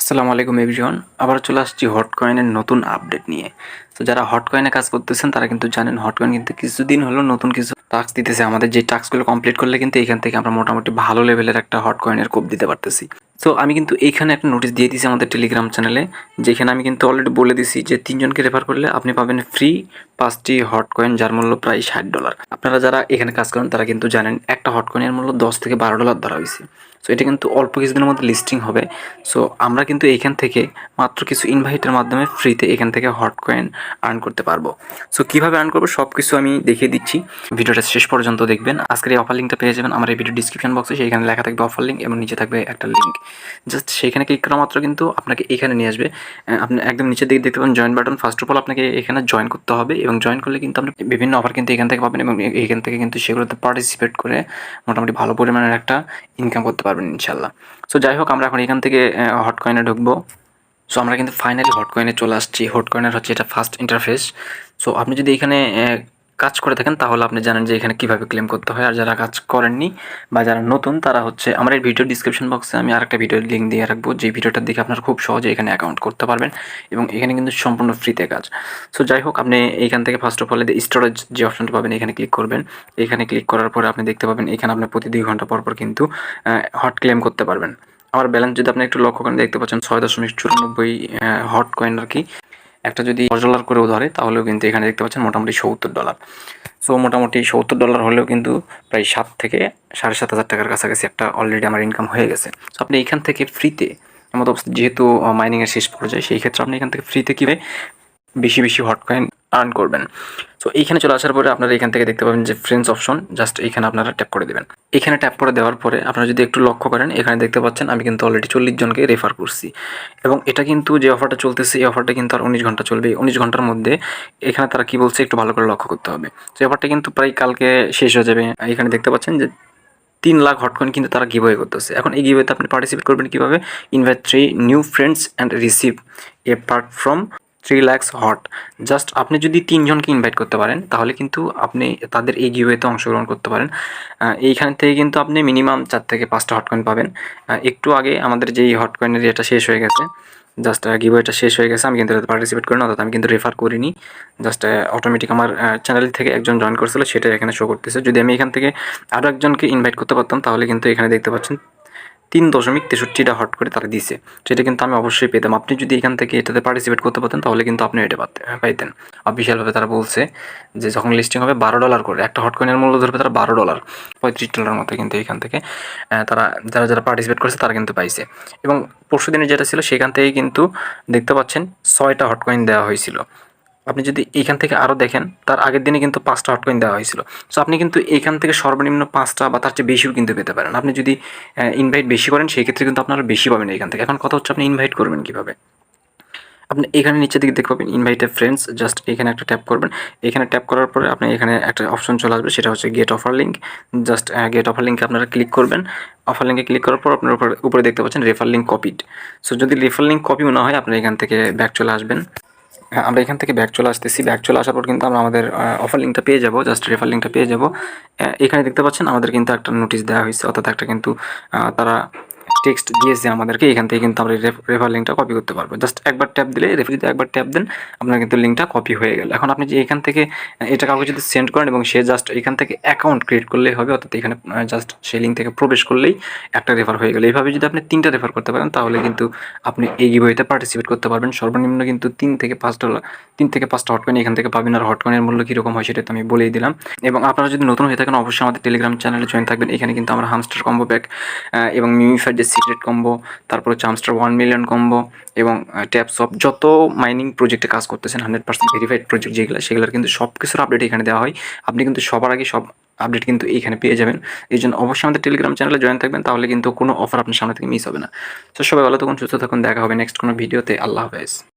আসসালামু আলাইকুম এভরিওয়ান। আবার চলে আসছি হটকয়েনের নতুন আপডেট নিয়ে। তো যারা হটকয়েনে কাজ করতেছেন তারা কিন্তু জানেন হটকয়েন কিন্তু কিছুদিন হলো নতুন কিছু টাস্ক দিতেছে আমাদের। যে টাস্কগুলো কমপ্লিট করলে কিন্তু এখান থেকে আমরা মোটামুটি ভালো লেভেলের একটা হটকয়েনের কোপ দিতে পারতেছি। তো আমি কিন্তু এইখানে একটা নোটিশ দিয়ে দিয়েছি আমাদের টেলিগ্রাম চ্যানেলে, যেখানে আমি কিন্তু অলরেডি বলে দিছি যে 3 জনকে রেফার করলে আপনি পাবেন ফ্রি 5টি হটকয়েন, যার মূল্য প্রায় $60। আপনারা যারা এখানে কাজ করেন তারা কিন্তু জানেন একটা হটকয়েনের মূল্য $10 থেকে $12 ধরা হয়েছে। সো এটা কিন্তু অল্প কিছুদিনের মধ্যে লিস্টিং হবে। সো আমরা কিন্তু এখান থেকে মাত্র কিছু ইনভাইটের মাধ্যমে ফ্রিতে এখান থেকে হট কয়েন আর্ন করতে পারবো। সো কীভাবে আর্ন করবো সব কিছু আমি দেখিয়ে দিচ্ছি, ভিডিওটা শেষ পর্যন্ত দেখবেন। আজকের এই অফার লিঙ্কটা পেয়ে যাবেন আমার এই ভিডিও ডিসক্রিপশন বক্সে, সেইখানে লেখা থাকবে অফার লিঙ্ক এবং নিচে থাকবে একটা লিঙ্ক। জাস্ট সেইখানে ক্লিক করা মাত্র কিন্তু আপনাকে এখানে নিয়ে আসবে। আপনি একদম নিচের দিকে দেখতে পাবেন join button. First of all আপনাকে এখানে জয়েন করতে হবে এবং জয়েন করলে কিন্তু আপনি বিভিন্ন অফার কিন্তু এখান থেকে পাবেন এবং এখান থেকে কিন্তু সেগুলোতে পার্টিসিপেট করে মোটামুটি ভালো পরিমাণের একটা ইনকাম করতে পারবেন ইনশাল্লাহ। সো যাই হোক, আমরা এখন এখান থেকে হটকয়েনে ঢুকবো। সো আমরা কিন্তু ফাইনালি হটকয়েনে চলে আসছি। হটকয়েনের হচ্ছে এটা ফার্স্ট ইন্টারফেস। সো আপনি যদি এখানে কাজ করে থাকেন তাহলে আপনি জানেন যে এখানে কীভাবে ক্লেম করতে হয়। আর যারা কাজ করেননি বা যারা নতুন তারা হচ্ছে আমার এই ভিডিও ডিসক্রিপশন বক্সে আমি আরেকটা ভিডিওর লিঙ্ক দিয়ে রাখবো, যে ভিডিওটার দিকে আপনারা খুব সহজে এখানে অ্যাকাউন্ট করতে পারবেন এবং এখানে কিন্তু সম্পূর্ণ ফ্রিতে কাজ। সো যাই হোক, আপনি এইখান থেকে ফার্স্ট অফ অল স্টোরেজ যে অপশনটা পাবেন এখানে ক্লিক করবেন। এখানে ক্লিক করার পরে আপনি দেখতে পাবেন এখানে আপনি প্রতি 2 ঘন্টা পর পর কিন্তু হট ক্লেম করতে পারবেন। আমার ব্যালেন্স যদি আপনি একটু লক্ষ্য করেন দেখতে পাচ্ছেন 6.94 হট কয়েন আর কি। একটা যদি $10 করেও ধরে তাহলেও কিন্তু এখানে দেখতে পাচ্ছেন মোটামুটি $70। সো মোটামুটি $70 হলেও কিন্তু প্রায় 7 থেকে 7,500 টাকার কাছাকাছি একটা অলরেডি আমার ইনকাম হয়ে গেছে। সো আপনি এখান থেকে ফ্রিতে আমাদের যেহেতু মাইনিংয়ের শেষ পর্যায়ে, সেই ক্ষেত্রে আপনি এখান থেকে ফ্রিতে কীভাবে বেশি বেশি হট কয়েন আর্ন করবেন। সো এইখানে চলে আসার পরে আপনারা এখান থেকে দেখতে পাবেন যে ফ্রেন্ডস অপশন, জাস্ট এইখানে আপনারা ট্যাপ করে দেবেন। এখানে ট্যাপ করে দেওয়ার পরে আপনারা যদি একটু লক্ষ্য করেন এখানে দেখতে পাচ্ছেন আমি কিন্তু অলরেডি 40 জনকে রেফার করছি এবং এটা কিন্তু যে অফারটা চলতেছে এই অফারটা কিন্তু আর 19 ঘন্টা চলবে। 19 ঘন্টার মধ্যে এখানে তারা কি বলছে একটু ভালো করে লক্ষ্য করতে হবে। তো অফারটা কিন্তু প্রায় কালকে শেষ হয়ে যাবে। এখানে দেখতে পাচ্ছেন যে 3 লাখ হটকয়েন কিন্তু তারা গিভওয়ে করতেছে। এখন এই গিভওয়েতে আপনি পার্টিসিপেট করবেন কীভাবে? Invite 3 new friends and receive a part from 3 lakhs hot. Just আপনি যদি 3 জনকে ইনভাইট করতে পারেন তাহলে কিন্তু আপনি তাদের এই গিভওয়েতে অংশগ্রহণ করতে পারেন। এইখান থেকে কিন্তু আপনি মিনিমাম 4 থেকে 5টা হটকয়েন পাবেন। একটু আগে আমাদের যেই হটকয়েনের এটা শেষ হয়ে গেছে, জাস্ট গিভওয়েটা শেষ হয়ে গেছে, আমি কিন্তু এটাতে পার্টিসিপেট করি না, অর্থাৎ আমি কিন্তু রেফার করিনি। জাস্ট অটোমেটিক আমার চ্যানেল থেকে একজন জয়েন করছিল সেটা এখানে শো করতেছে। যদি আমি এখান থেকে আরও একজনকে ইনভাইট করতে পারতাম তাহলে কিন্তু এখানে দেখতে পাচ্ছেন 3.63টা হট করে তারা দিছে। সেটা কিন্তু আমি অবশ্যই পেতাম। আপনি যদি এখান থেকে এটাতে পার্টিসিপেট করতে পারতেন তাহলে কিন্তু আপনি এটা পাইতেন। অফিসিয়ালভাবে তারা বলছে যে যখন লিস্টিং হবে $12 করে একটা হটকয়েনের মূল্য ধরবে তারা $12, $35 মতো কিন্তু এখান থেকে তারা যারা পার্টিসিপেট করেছে তারা কিন্তু পাইছে। এবং পরশু দিনে যেটা ছিল সেখান থেকে কিন্তু দেখতে পাচ্ছেন 6টা হটকয়েন দেওয়া হয়েছিল। আপনি যদি এইখান থেকে আরও দেখেন তার আগের দিনে কিন্তু 5টা হটকয়েন দেওয়া হয়েছিল। সো আপনি কিন্তু এখান থেকে সর্বনিম্ন 5টা বা তার চেয়ে বেশিও কিন্তু পেতে পারেন। আপনি যদি ইনভাইট বেশি করেন সেই ক্ষেত্রে কিন্তু আপনারা বেশি পাবেন এখান থেকে। এখন কথা হচ্ছে আপনি ইনভাইট করবেন কীভাবে? আপনি এখানে নিচের দিকে দেখতে পাবেন ইনভাইট এ ফ্রেন্ডস, জাস্ট এখানে একটা ট্যাপ করবেন। এখানে ট্যাপ করার পরে আপনি এখানে একটা অপশন চলে আসবে, সেটা হচ্ছে get offer link. Just get offer লিঙ্কে আপনারা ক্লিক করবেন। অফার লিঙ্কে ক্লিক করার পর আপনার উপরে দেখতে পাচ্ছেন রেফার লিঙ্ক কপিড। সো যদি রেফার লিঙ্ক কপিও না হয় আপনারা এখান থেকে ব্যাক চলে আসবেন। আমরা এখান থেকে ব্যাক চলে আসতেছি। ব্যাক চলে আসার পর কিন্তু আমরা আমাদের অফার লিঙ্কটা পেয়ে যাব, জাস্ট রেফার লিঙ্কটা পেয়ে যাব। এখানে দেখতে পাচ্ছেন আমাদের কিন্তু একটা নোটিশ দেওয়া হয়েছে, অর্থাৎ একটা কিন্তু তারা টেক্সট দিয়েছে আমাদেরকে। এখান থেকে কিন্তু আমরা রেফার লিঙ্কটা কপি করতে পারবো। জাস্ট একবার ট্যাপ দিলে রেফারিতে একবার ট্যাপ দেন আপনার কিন্তু লিঙ্কটা কপি হয়ে গেল। এখন আপনি যে এখান থেকে এটা কাউকে যদি সেন্ড করেন এবং সে জাস্ট এখান থেকে অ্যাকাউন্ট ক্রিয়েট করলেই হবে, অর্থাৎ এখানে জাস্ট সেই লিঙ্ক থেকে প্রবেশ করলেই একটা রেফার হয়ে গেল। এইভাবে যদি আপনি 3টা রেফার করতে পারেন তাহলে কিন্তু আপনি এই গিভওয়েতে পার্টিসিপেট করতে পারবেন। সর্বনিম্ন কিন্তু $3 থেকে $5 হটকয়েন এখান থেকে পাবেন। আর হটকয়েনের মূল্য কীরকম হয় সেটা তো আমি বলেই দিলাম। এবং আপনারা যদি নতুন হয়ে থাকেন অবশ্যই আমাদের টেলিগ্রাম চ্যানেলে জয়েন থাকবেন। এখানে কিন্তু আমরা হামস্টার কম্বো ব্যাক এবং মিমিফাইড যে সিক্রেট কম্বো, তারপর হচ্ছে হামস্টার 1 মিলিয়ন কম্বো এবং ট্যাপস অফ যত মাইনিং প্রজেক্টে কাজ করতেছেন 100% ভেরিফাইড প্রজেক্ট সেগুলোর কিন্তু সব কিছুর আপডেট এখানে দেওয়া হয়। আপনি কিন্তু সবার আগে সব আপডেট কিন্তু এইখানে পেয়ে যাবেন। এই জন্য অবশ্যই আমাদের টেলিগ্রাম চ্যানেলে জয়েন থাকবেন, তাহলে কিন্তু কোনো অফার আপনার সামনে থেকে মিস হবে না। তো সবাই ভালো থাকুন, সুস্থ থাকুন, দেখা হবে নেক্সট কোনো ভিডিওতে। আল্লাহ হাফেজ।